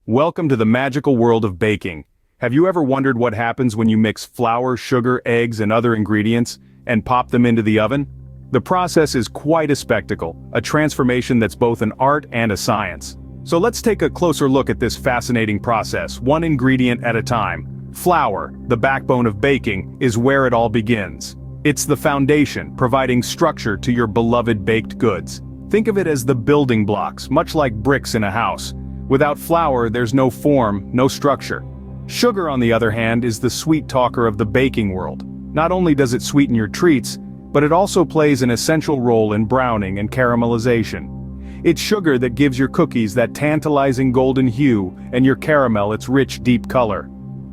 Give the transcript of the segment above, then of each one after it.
Welcome to the magical world of baking. Have you ever wondered what happens when you mix flour, sugar, eggs, and other ingredients, and pop them into the oven? The process is quite a spectacle, a transformation that's both an art and a science. So let's take a closer look at this fascinating process, one ingredient at a time. Flour, the backbone of baking, is where it all begins. It's the foundation, providing structure to your beloved baked goods. Think of it as the building blocks, much like bricks in a house. Without flour, there's no form, no structure. Sugar, on the other hand, is the sweet talker of the baking world. Not only does it sweeten your treats, but it also plays an essential role in browning and caramelization. It's sugar that gives your cookies that tantalizing golden hue and your caramel its rich, deep color.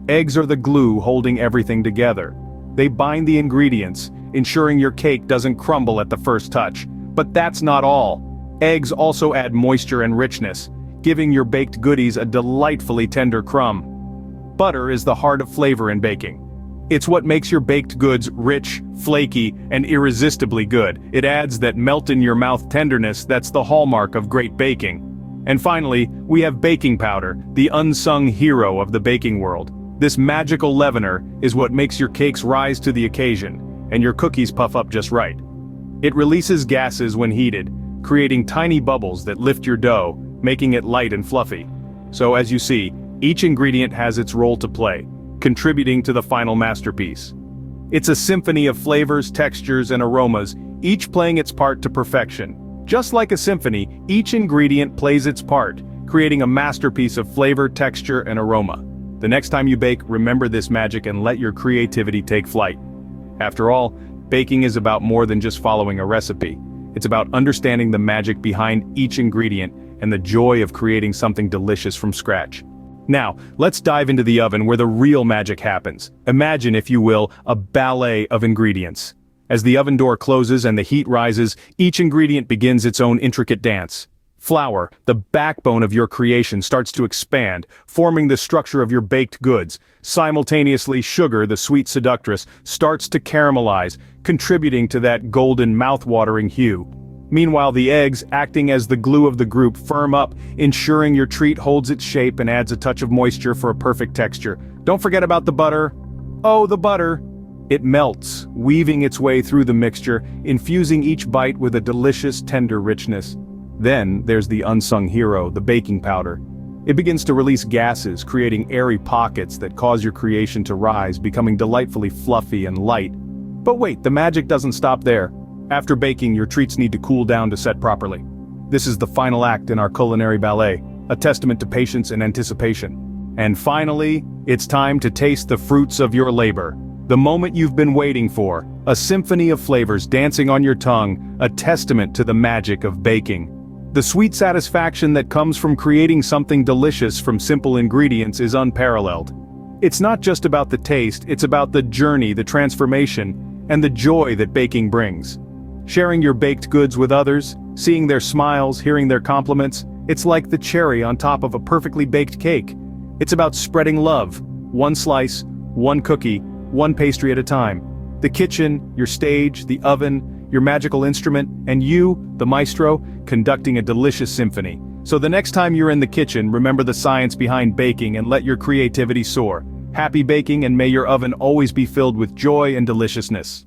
Eggs are the glue holding everything together. They bind the ingredients, ensuring your cake doesn't crumble at the first touch. But that's not all. Eggs also add moisture and richness, giving your baked goodies a delightfully tender crumb. Butter is the heart of flavor in baking. It's what makes your baked goods rich, flaky, and irresistibly good. It adds that melt-in-your-mouth tenderness that's the hallmark of great baking. And finally, we have baking powder, the unsung hero of the baking world. This magical leavener is what makes your cakes rise to the occasion, and your cookies puff up just right. It releases gases when heated, creating tiny bubbles that lift your dough, making it light and fluffy. So as you see, each ingredient has its role to play, contributing to the final masterpiece. It's a symphony of flavors, textures, and aromas, each playing its part to perfection. Just like a symphony, each ingredient plays its part, creating a masterpiece of flavor, texture, and aroma. The next time you bake, remember this magic and let your creativity take flight. After all, baking is about more than just following a recipe. It's about understanding the magic behind each ingredient and the joy of creating something delicious from scratch. Now, let's dive into the oven where the real magic happens. Imagine, if you will, a ballet of ingredients. As the oven door closes and the heat rises, each ingredient begins its own intricate dance. Flour, the backbone of your creation, starts to expand, forming the structure of your baked goods. Simultaneously, sugar, the sweet seductress, starts to caramelize, contributing to that golden mouth-watering hue. Meanwhile, the eggs, acting as the glue of the group, firm up, ensuring your treat holds its shape and adds a touch of moisture for a perfect texture. Don't forget about the butter. Oh, the butter! It melts, weaving its way through the mixture, infusing each bite with a delicious, tender richness. Then, there's the unsung hero, the baking powder. It begins to release gases, creating airy pockets that cause your creation to rise, becoming delightfully fluffy and light. But wait, the magic doesn't stop there. After baking, your treats need to cool down to set properly. This is the final act in our culinary ballet, a testament to patience and anticipation. And finally, it's time to taste the fruits of your labor. The moment you've been waiting for, a symphony of flavors dancing on your tongue, a testament to the magic of baking. The sweet satisfaction that comes from creating something delicious from simple ingredients is unparalleled. It's not just about the taste, it's about the journey, the transformation, and the joy that baking brings. Sharing your baked goods with others, seeing their smiles, hearing their compliments, it's like the cherry on top of a perfectly baked cake. It's about spreading love, one slice, one cookie, one pastry at a time. The kitchen, your stage, the oven, your magical instrument, and you, the maestro, conducting a delicious symphony. So the next time you're in the kitchen, remember the science behind baking and let your creativity soar. Happy baking, and may your oven always be filled with joy and deliciousness.